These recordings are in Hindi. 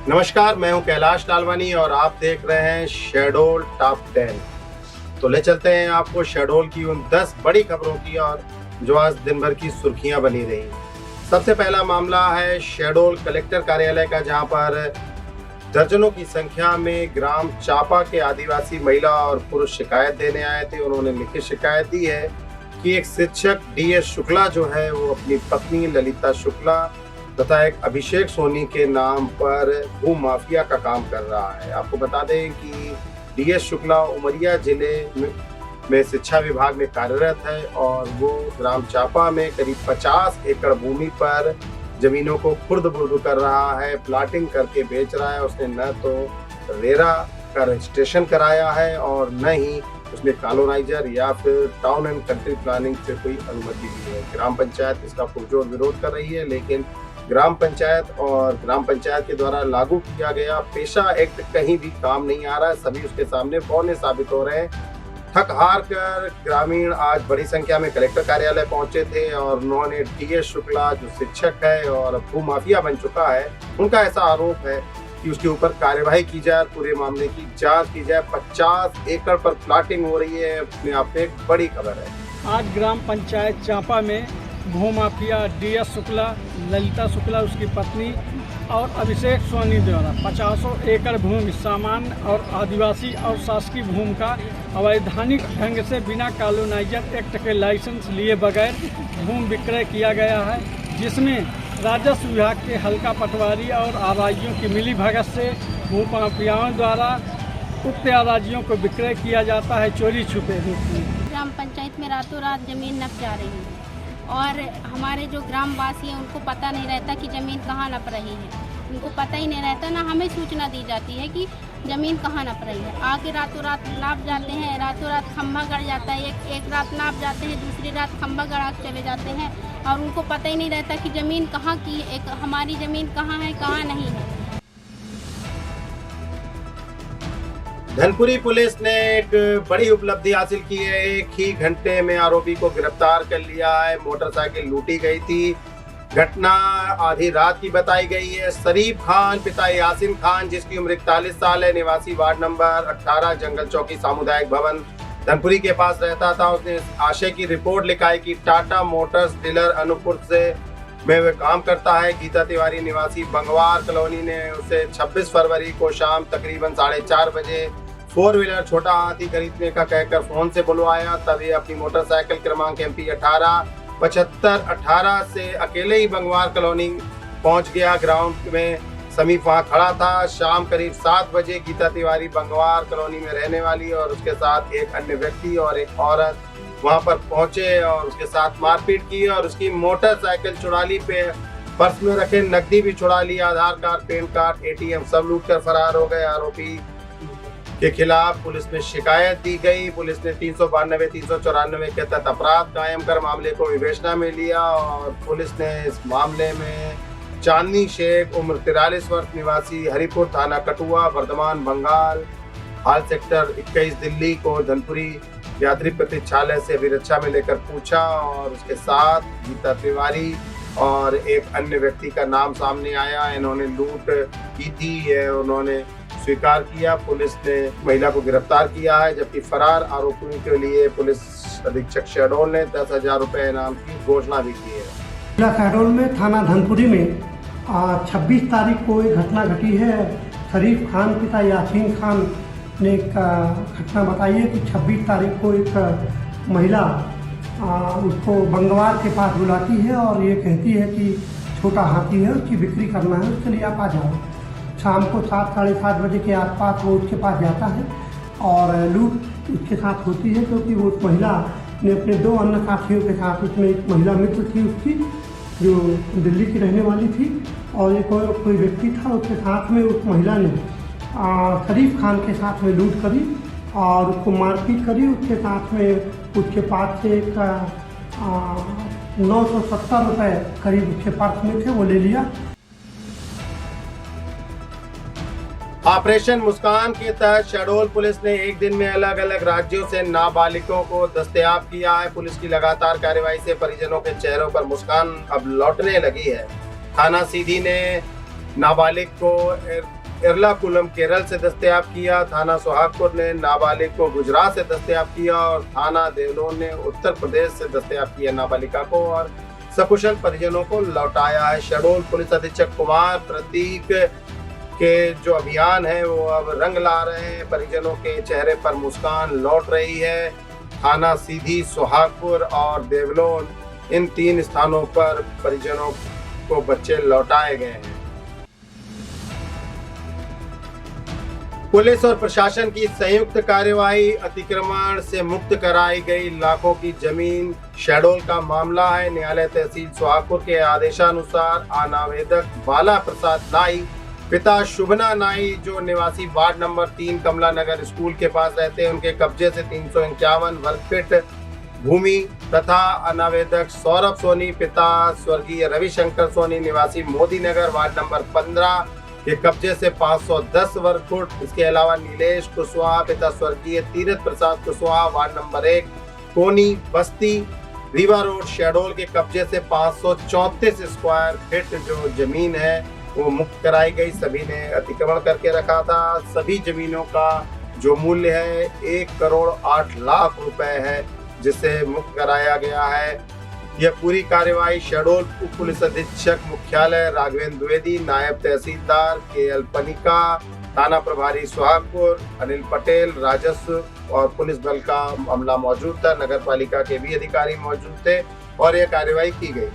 नमस्कार, मैं हूं कैलाश लालवानी और आप देख रहे हैं शहडोल टॉप 10। तो ले चलते हैं आपको शहडोल की उन 10 बड़ी खबरों की और जो आज दिन भर की सुर्खियां बनी रही। सबसे पहला मामला है शहडोल कलेक्टर कार्यालय का, जहां पर दर्जनों की संख्या में ग्राम चापा के आदिवासी महिला और पुरुष शिकायत देने आए थे। उन्होंने लिखित शिकायत दी है कि एक शिक्षक DS शुक्ला जो है वो अपनी पत्नी ललिता शुक्ला तथा एक अभिषेक सोनी के नाम पर भू माफिया का काम कर रहा है। आपको बता दें कि DS शुक्ला उमरिया जिले में शिक्षा विभाग में कार्यरत है और वो ग्राम चापा में करीब 50 एकड़ भूमि पर जमीनों को खुर्द-बुर्द कर रहा है, प्लाटिंग करके बेच रहा है। उसने न तो रेरा का रजिस्ट्रेशन कराया है और न ही उसने कॉलोनाइजर या फिर टाउन एंड कंट्री प्लानिंग से कोई अनुमति ली है। ग्राम पंचायत इसका पुरजोर विरोध कर रही है, लेकिन ग्राम पंचायत के द्वारा लागू किया गया पेशा एक्ट कहीं भी काम नहीं आ रहा है। सभी उसके सामने बौने साबित हो रहे हैं। थक हार कर ग्रामीण आज बड़ी संख्या में कलेक्टर कार्यालय पहुंचे थे और उन्होंने DS शुक्ला जो शिक्षक है और भू माफिया बन चुका है, उनका ऐसा आरोप है कि उसके ऊपर कार्यवाही की जाए, पूरे मामले की जांच की जाए। 50 एकड़ पर प्लाटिंग हो रही है, अपने आप में एक बड़ी खबर है। आज ग्राम पंचायत चांपा में भू माफिया DS शुक्ला, ललिता शुक्ला उसकी पत्नी और अभिषेक सोनी द्वारा 50 एकड़ भूमि सामान्य और आदिवासी और शासकीय भूमि का अवैधानिक ढंग से बिना कॉलोनाइजर एक्ट के लाइसेंस लिए बगैर भूमि विक्रय किया गया है, जिसमें राजस्व विभाग के हल्का पटवारी और आराजियों की मिली भगत से भू माफियाओं द्वारा उक्त आराजियों को विक्रय किया जाता है चोरी छुपे रूप में। ग्राम पंचायत में रातों रात जमीन नप जा रही है और हमारे जो ग्रामवासी हैं उनको पता नहीं रहता कि ज़मीन कहाँ नप रही है। उनको पता ही नहीं रहता, ना हमें सूचना दी जाती है कि ज़मीन कहाँ नप रही है। आके रातों रात नाप जाते हैं, रातों रात खंभा गड़ जाता है। एक रात नाप जाते हैं, दूसरी रात खंभा गड़ा के चले जाते हैं और उनको पता ही नहीं रहता कि ज़मीन कहाँ की, एक हमारी ज़मीन कहाँ है कहाँ नहीं है। धनपुरी पुलिस ने एक बड़ी उपलब्धि हासिल की है। एक ही घंटे में आरोपी को गिरफ्तार कर लिया है। मोटरसाइकिल लूटी गई थी। घटना आधी रात की बताई गई है। शरीफ खान पिता यासिन खान, जिसकी उम्र 41 साल है, निवासी वार्ड नंबर 18 जंगल चौकी सामुदायिक भवन धनपुरी के पास रहता था। उसने आशय की रिपोर्ट लिखाई कि टाटा मोटर्स डीलर अनूपपुर में वह काम करता है। गीता तिवारी निवासी बंगवार कॉलोनी ने उसे 26 फरवरी को शाम तकरीबन 4:30 बजे 4 व्हीलर छोटा हाथी खरीदने का कहकर फोन से बुलवाया। तभी अपनी मोटरसाइकिल क्रमांक MP 187518 से अकेले ही बंगवार कॉलोनी पहुंच गया। ग्राउंड में समीप वहां खड़ा था। शाम करीब 7 बजे गीता तिवारी बंगवार कॉलोनी में रहने वाली और उसके साथ एक अन्य व्यक्ति और एक औरत वहां पर पहुंचे और उसके साथ मारपीट की और उसकी मोटरसाइकिल चुरा ली। पर्स में रखे नकदी भी चुरा ली। आधार कार्ड, पैन कार्ड, ATM सब लूट कर फरार हो गए। आरोपी के खिलाफ पुलिस में शिकायत दी गई। पुलिस ने 392, 394 के तहत अपराध कायम कर मामले को विवेचना में लिया और पुलिस ने इस मामले में चांदनी शेख उम्र 43 वर्ष निवासी हरिपुर थाना कठुआ वर्धमान बंगाल हाल सेक्टर 21 दिल्ली को धनपुरी यात्री प्रतीक्षालय से अभिरक्षा में लेकर पूछा और उसके साथ गीता तिवारी और एक अन्य व्यक्ति का नाम सामने आया। इन्होंने लूट की थी, ये उन्होंने स्वीकार किया। पुलिस ने महिला को गिरफ्तार किया है, जबकि फरार आरोपियों के लिए पुलिस अधीक्षक शहडोल ने 10,000 रुपए इनाम की घोषणा भी की है। जिला शहडोल में थाना धनपुरी में 26 तारीख को एक घटना घटी है। शरीफ खान पिता यासीन खान ने एक घटना बताई है कि 26 तारीख को एक महिला उसको बंगवार के पास बुलाती है और ये कहती है कि छोटा हाथी है, उसकी बिक्री करना है, उसके लिए आप आ जाओ। शाम को 7 साढ़े 7 बजे के आसपास वो उसके पास जाता है और लूट उसके साथ होती है, क्योंकि वो उस महिला ने अपने 2 अन्य साथियों के साथ, उसमें एक महिला मित्र थी उसकी जो दिल्ली की रहने वाली थी और एक और कोई व्यक्ति था, उसके साथ में उस महिला ने शरीफ खान के साथ में लूट करी और उसको मारपीट करी। उसके साथ में उसके पास से एक 970 रुपये करीब उसके पर्स में थे, वो ले लिया। ऑपरेशन मुस्कान के तहत शहडोल पुलिस ने एक दिन में अलग अलग राज्यों से नाबालिगों को दस्तयाब किया है। पुलिस की लगातार कार्रवाई से परिजनों के चेहरों पर मुस्कान अब लौटने लगी है। थाना सीधी ने नाबालिग को एर्नाकुलम केरल से दस्तयाब किया। थाना सोहागपुर ने नाबालिग को गुजरात से दस्तयाब किया और थाना देवलोन ने उत्तर प्रदेश से दस्तयाब किया नाबालिका को और सकुशल परिजनों को लौटाया है। शहडोल पुलिस अधीक्षक कुमार प्रतीक के जो अभियान है वो अब रंग ला रहे हैं। परिजनों के चेहरे पर मुस्कान लौट रही है। थाना सीधी, सोहागपुर और देवलोन, इन 3 स्थानों पर परिजनों को बच्चे लौटाए गए हैं। पुलिस और प्रशासन की संयुक्त कार्यवाही, अतिक्रमण से मुक्त कराई गई लाखों की जमीन। शहडोल का मामला है। न्यायालय तहसील सोहागपुर के आदेशानुसार अनावेदक बाला प्रसाद नाई, पिता शुभना नाई, जो निवासी वार्ड नंबर 3 कमला नगर स्कूल के पास रहते हैं, उनके कब्जे से 351 वर्ग फीट भूमि तथा अनावेदक सौरभ सोनी, पिता स्वर्गीय रविशंकर सोनी, निवासी मोदी नगर वार्ड नंबर 15 के कब्जे से 510 वर्ग फुट। इसके अलावा नीलेश कुशवाहा, पिता स्वर्गीय तीरथ प्रसाद कुशवाहा, वार्ड नंबर 1 कोनी बस्ती रीवा रोड शहडोल के कब्जे से 534 स्क्वायर फीट जो जमीन है वो मुक्त कराई गई। सभी ने अतिक्रमण करके रखा था। सभी जमीनों का जो मूल्य है 1 करोड़ 8 लाख रुपए है, जिसे मुक्त कराया गया है। यह पूरी कार्यवाही शहडोल उप पुलिस अधीक्षक मुख्यालय राघवेंद्र द्विवेदी, नायब तहसीलदार KL पनिका, थाना प्रभारी सोहागपुर अनिल पटेल, राजस्व और पुलिस बल का अमला मौजूद था। नगर पालिका के भी अधिकारी मौजूद थे और यह कार्यवाही की गई।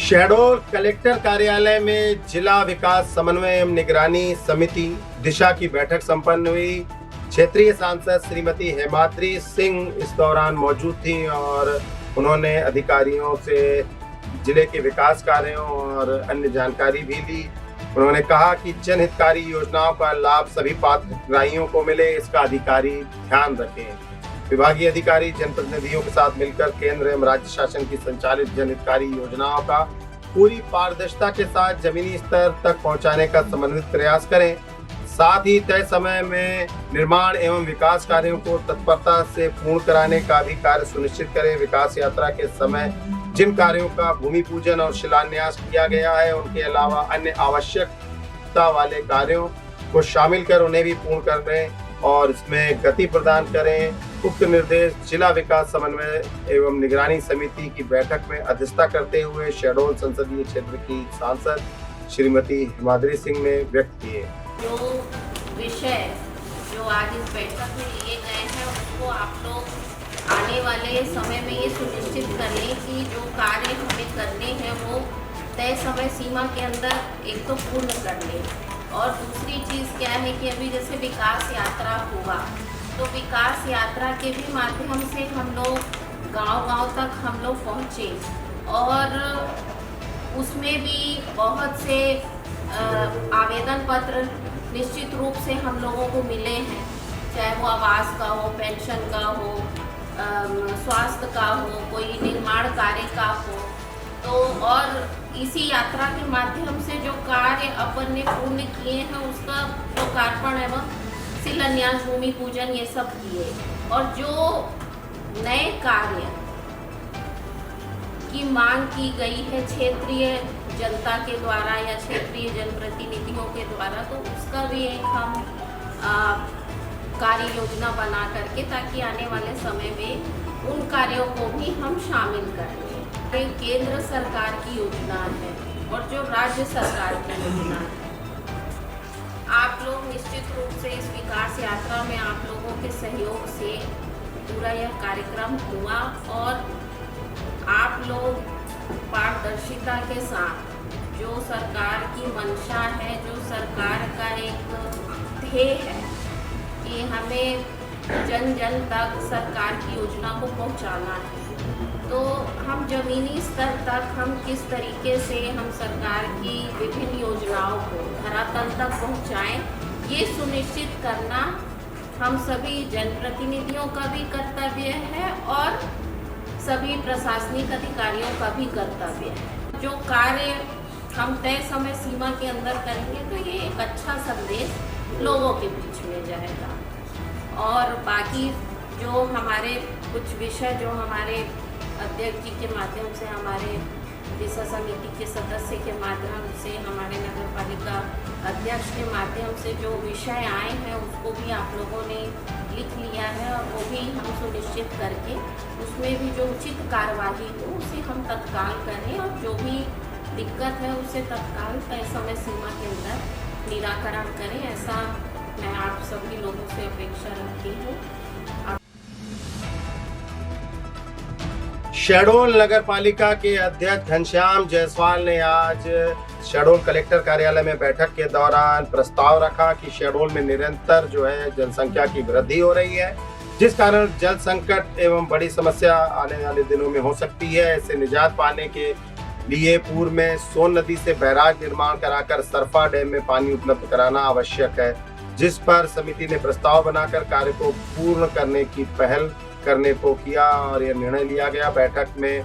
शहडोल कलेक्टर कार्यालय में जिला विकास समन्वय एवं निगरानी समिति दिशा की बैठक संपन्न हुई। क्षेत्रीय सांसद श्रीमती हेमाद्री सिंह इस दौरान मौजूद थी और उन्होंने अधिकारियों से जिले के विकास कार्यों और अन्य जानकारी भी ली। उन्होंने कहा कि जनहितकारी योजनाओं का लाभ सभी पात्र हितग्राहियों को मिले, इसका अधिकारी ध्यान रखें। विभागीय अधिकारी जनप्रतिनिधियों के साथ मिलकर केंद्र एवं राज्य शासन की संचालित जनहितकारी योजनाओं का पूरी पारदर्शिता के साथ जमीनी स्तर तक पहुंचाने का समन्वित प्रयास करें। साथ ही तय समय में निर्माण एवं विकास कार्यों को तत्परता से पूर्ण कराने का भी कार्य सुनिश्चित करें। विकास यात्रा के समय जिन कार्यों का भूमि पूजन और शिलान्यास किया गया है, उनके अलावा अन्य आवश्यकता वाले कार्यों को शामिल कर उन्हें भी पूर्ण करें और इसमें गति प्रदान करें। उक्त निर्देश जिला विकास समन्वय एवं निगरानी समिति की बैठक में अध्यक्षता करते हुए शहडोल संसदीय क्षेत्र की सांसद श्रीमती हेमाद्री सिंह ने व्यक्त किए। जो विषय जो आज इस बैठक में लिए गए हैं उसको आप लोग आने वाले समय में ये सुनिश्चित करें कि जो कार्य हमें करने हैं वो तय समय सीमा के अंदर एक तो पूर्ण कर लें और दूसरी चीज़ क्या है कि अभी जैसे विकास यात्रा हुआ तो विकास यात्रा के भी माध्यम से हम लोग गांव-गांव तक हम लोग पहुँचे और उसमें भी बहुत से आवेदन पत्र निश्चित रूप से हम लोगों को मिले हैं, चाहे वो आवास का हो, पेंशन का हो, स्वास्थ्य का हो, कोई निर्माण कार्य का हो। तो और इसी यात्रा के माध्यम से जो कार्य अपन ने पूर्ण किए हैं उसका लोकार्पण एवं शिलान्यास, भूमि पूजन ये सब किए और जो नए कार्य की मांग की गई है क्षेत्रीय जनता के द्वारा या क्षेत्रीय जनप्रतिनिधियों के द्वारा, तो उसका भी एक हम कार्य योजना बना करके ताकि आने वाले समय में उन कार्यों को भी हम शामिल कर लें। केंद्र सरकार की योजना है और जो राज्य सरकार की योजना है, आप लोग निश्चित रूप से इस विकास यात्रा में आप लोगों के सहयोग से पूरा यह कार्यक्रम हुआ और आप लोग पारदर्शिता के साथ जो सरकार की मंशा है, जो सरकार का एक ध्येय है कि हमें जन जन तक सरकार की योजना को पहुंचाना है, तो हम जमीनी स्तर तक हम किस तरीके से हम सरकार की विभिन्न योजनाओं को धरातल तक पहुंचाएं, ये सुनिश्चित करना हम सभी जनप्रतिनिधियों का भी कर्तव्य है और सभी प्रशासनिक अधिकारियों का भी कर्तव्य है। जो कार्य हम तय समय सीमा के अंदर करेंगे तो ये एक अच्छा संदेश लोगों के बीच में जाएगा। और बाकी जो हमारे कुछ विषय जो हमारे अध्यक्ष जी के माध्यम से हमारे दिशा समिति के सदस्य के माध्यम से, हमारे नगर पालिका अध्यक्ष के माध्यम से जो विषय आए हैं उसको भी आप लोगों ने लिख लिया है और वो भी हम सुनिश्चित करके उसमें भी जो उचित कार्यवाही हो उसे हम तत्काल करें और जो भी दिक्कत है उसे तत्काल तय समय सीमा के अंदर निराकरण करें, ऐसा मैं आप सभी लोगों से अपेक्षा रखती हूँ। शहडोल नगर पालिका के अध्यक्ष घनश्याम जायसवाल ने आज शहडोल कलेक्टर कार्यालय में बैठक के दौरान प्रस्ताव रखा कि शहडोल में निरंतर जो है जनसंख्या की वृद्धि हो रही है, जिस कारण जल संकट एवं बड़ी समस्या आने वाले दिनों में हो सकती है। इससे निजात पाने के लिए पूर्व में सोन नदी से बैराज निर्माण कराकर सरफा डैम में पानी उपलब्ध कराना आवश्यक है, जिस पर समिति ने प्रस्ताव बनाकर कार्य को पूर्ण करने की पहल करने को किया और यह निर्णय लिया गया। बैठक में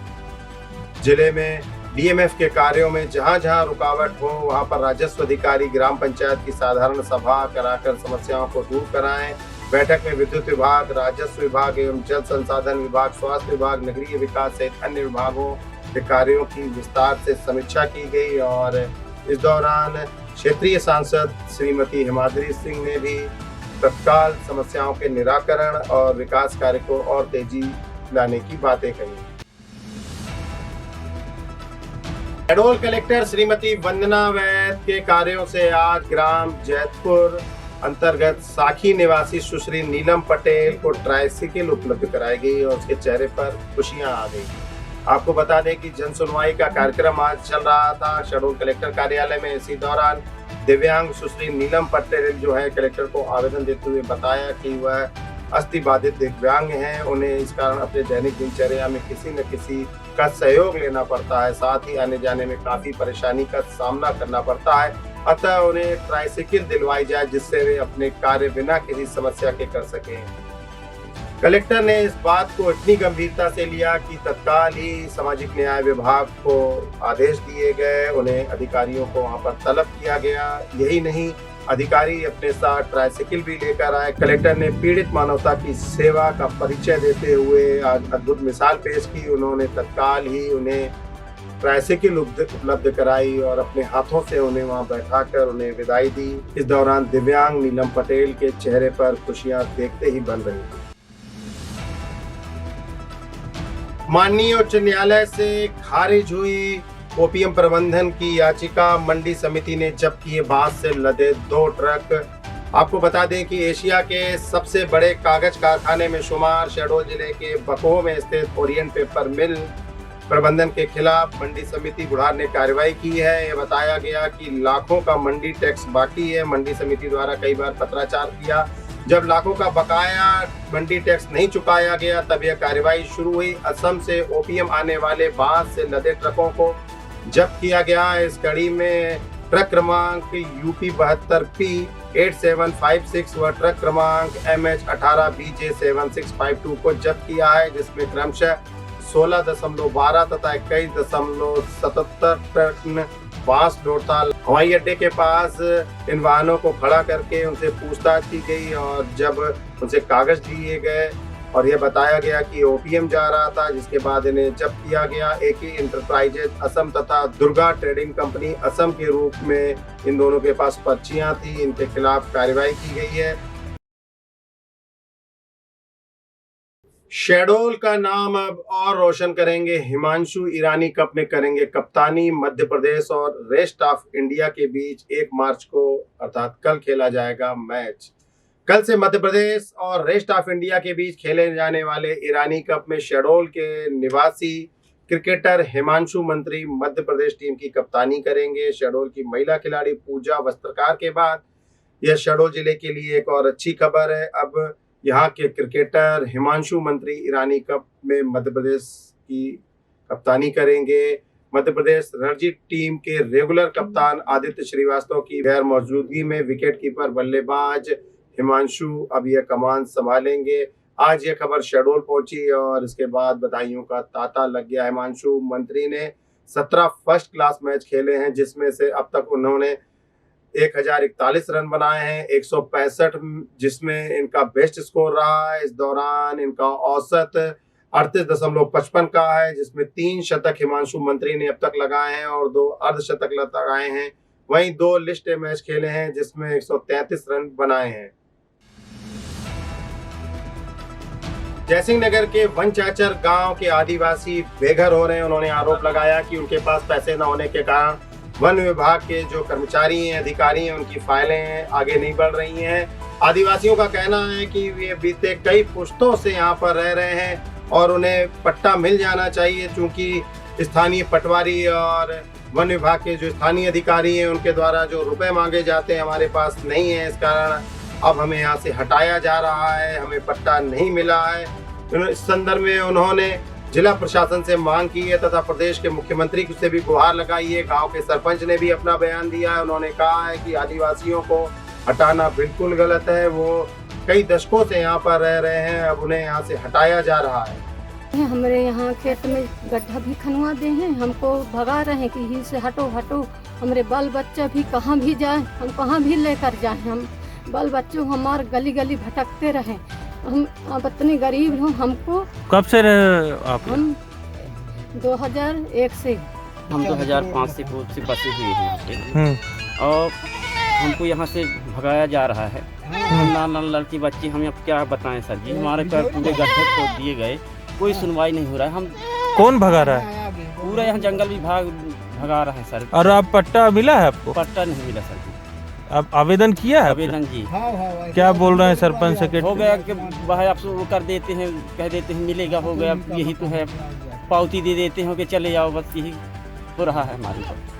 जिले में डीएमएफ के कार्यों में जहां जहां रुकावट हो वहां पर राजस्व अधिकारी ग्राम पंचायत की साधारण सभा कराकर समस्याओं को दूर कराएं। बैठक में विद्युत विभाग, राजस्व विभाग एवं जल संसाधन विभाग, स्वास्थ्य विभाग, नगरीय विकास सहित अन्य विभागों के कार्यों की विस्तार से समीक्षा की गई और इस दौरान क्षेत्रीय सांसद श्रीमती हिमाद्री सिंह ने भी तत्काल समस्याओं के निराकरण और विकास कार्य को और तेजी लाने की बातें कही। शहडोल कलेक्टर श्रीमती वंदना वैद के कार्यों से आज ग्राम जैतपुर अंतर्गत साखी निवासी सुश्री नीलम पटेल को ट्राइसिकल उपलब्ध कराई गई और उसके चेहरे पर खुशियां आ गई। आपको बता दें कि जन सुनवाई का कार्यक्रम आज चल रहा था शहडोल कलेक्टर कार्यालय में। इसी दौरान दिव्यांग सुश्री नीलम पटेल जो है कलेक्टर को आवेदन देते हुए बताया कि वह अस्थि बाधित दिव्यांग हैं, उन्हें इस कारण अपने दैनिक दिनचर्या में किसी न किसी का सहयोग लेना पड़ता है, साथ ही आने जाने में काफी परेशानी का सामना करना पड़ता है। अतः उन्हें ट्राइसिकल दिलवाई जाए जिससे वे अपने कार्य बिना किसी समस्या के कर सकें। कलेक्टर ने इस बात को इतनी गंभीरता से लिया कि तत्काल ही सामाजिक न्याय विभाग को आदेश दिए गए, उन्हें अधिकारियों को वहां पर तलब किया गया। यही नहीं, अधिकारी अपने साथ ट्राइसिकल भी लेकर आए। कलेक्टर ने पीड़ित मानवता की सेवा का परिचय देते हुए आज अद्भुत मिसाल पेश की। उन्होंने तत्काल ही उन्हें ट्राइसिकल उपलब्ध कराई और अपने हाथों से उन्हें वहां बैठाकर उन्हें विदाई दी। इस दौरान दिव्यांग नीलम पटेल के चेहरे पर खुशियां देखते ही बन रही। माननीय उच्च न्यायालय से खारिज हुई ओपीएम प्रबंधन की याचिका। मंडी समिति ने जब्त किए बांस से लदे 2 ट्रक। आपको बता दें कि एशिया के सबसे बड़े कागज कारखाने में शुमार शहडोल जिले के बकोह में स्थित ओरिएंट पेपर मिल प्रबंधन के खिलाफ मंडी समिति बुढ़ार ने कार्रवाई की है। यह बताया गया कि लाखों का मंडी टैक्स बाकी है। मंडी समिति द्वारा कई बार पत्राचार किया, जब लाखों का बकाया मंडी टैक्स नहीं चुकाया गया तब यह कार्रवाई शुरू हुई। असम से ओपीएम आने वाले बांस से लदे ट्रकों को जब्त किया गया। इस कड़ी में ट्रक क्रमांक UP 72P 8756 व ट्रक क्रमांक MH18BJ 7652 को जब्त किया है, जिसमें क्रमशः 16.12 तथा 21.77 टन बांस डोरताल हवाई अड्डे के पास इन वाहनों को खड़ा करके उनसे पूछताछ की गई और जब उनसे कागज दिए गए और यह बताया गया कि ओपीएम जा रहा था, जिसके बाद इन्हें जब्त किया गया। AK इंटरप्राइजेज असम तथा दुर्गा ट्रेडिंग कंपनी असम के रूप में इन दोनों के पास पर्चियां थी। इनके खिलाफ कार्रवाई की गई है। शहडोल का नाम अब और रोशन करेंगे हिमांशु ईरानी कप में करेंगे कप्तानी। मध्य प्रदेश और रेस्ट ऑफ इंडिया के बीच 1 मार्च को अर्थात कल खेला जाएगा मैच। कल से मध्य प्रदेश और रेस्ट ऑफ इंडिया के बीच खेले जाने वाले ईरानी कप में शहडोल के निवासी क्रिकेटर हिमांशु मंत्री मध्य प्रदेश टीम की कप्तानी करेंगे। शहडोल की महिला खिलाड़ी पूजा वस्त्रकार के बाद यह शहडोल जिले के लिए एक और अच्छी खबर है। अब यहाँ के क्रिकेटर हिमांशु मंत्री ईरानी कप में मध्य प्रदेश की कप्तानी करेंगे। मध्य प्रदेश रणजी टीम के रेगुलर कप्तान आदित्य श्रीवास्तव की गैर मौजूदगी में विकेटकीपर बल्लेबाज हिमांशु अब यह कमान संभालेंगे। आज यह खबर शहडोल पहुंची और इसके बाद बधाइयों का तांता लग गया। हिमांशु मंत्री ने 17 फर्स्ट क्लास मैच खेले हैं, जिसमें से अब तक उन्होंने 1041 रन बनाए हैं, 165 जिसमें इनका बेस्ट स्कोर रहा है। इस दौरान इनका औसत 38.55 का है, जिसमें 3 शतक हिमांशु मंत्री ने अब तक लगाए हैं और 2 अर्धशतक लगाए हैं। वहीं 2 लिस्ट मैच खेले हैं जिसमें 133 रन बनाए हैं। जयसिंह नगर के वनचाचर गांव के आदिवासी बेघर हो रहे हैं। उन्होंने आरोप लगाया कि उनके पास पैसे न होने के कारण वन विभाग के जो कर्मचारी हैं, अधिकारी हैं, उनकी फाइलें आगे नहीं बढ़ रही हैं। आदिवासियों का कहना है कि वे बीते कई पुश्तों से यहाँ पर रह रहे हैं और उन्हें पट्टा मिल जाना चाहिए, क्योंकि स्थानीय पटवारी और वन विभाग के जो स्थानीय अधिकारी हैं उनके द्वारा जो रुपए मांगे जाते हैं हमारे पास नहीं है। इस कारण अब हमें यहाँ से हटाया जा रहा है, हमें पट्टा नहीं मिला है। इस संदर्भ में उन्होंने जिला प्रशासन से मांग की है तथा प्रदेश के मुख्यमंत्री से भी गुहार लगाई है। गांव के सरपंच ने भी अपना बयान दिया है। उन्होंने कहा है कि आदिवासियों को हटाना बिल्कुल गलत है। वो कई दशकों से यहाँ पर रह रहे हैं, अब उन्हें यहाँ से हटाया जा रहा है। हमारे यहाँ खेत में गड्ढा भी खनवा दे हैं, हमको भगा रहे हैं कि यहीं से हटो हटो। हमारे बाल बच्चे भी कहाँ भी जाए, हम कहाँ भी लेकर जाए। हम बाल बच्चों हमारे गली गली भटकते रहे। हम अब इतने गरीब हो। हमको कब से रहे आप? हम 2001 से। हम 2005 से पूर्व से बसे हुए हैं यहाँ पे और हमको यहाँ से भगाया जा रहा है। नाना लड़की बच्ची, हम अब क्या बताएं सर जी। हमारे पर पूरे गड्ढे खोद दिए गए, कोई सुनवाई नहीं हो रहा है। हम कौन भगा रहा है? पूरा यहाँ जंगल विभाग भगा रहे हैं सर। और आप पट्टा मिला है आपको? पट्टा नहीं मिला सर जी। आप आवेदन किया है? आवेदन जी। क्या बोल रहे हैं सरपंच सेक्रेटरी? हो गया कि वह आप वो कर देते हैं, कह देते हैं मिलेगा, हो गया, यही तो है। पावती दे देते हैं कि चले जाओ, बस यही हो रहा है हमारे साथ।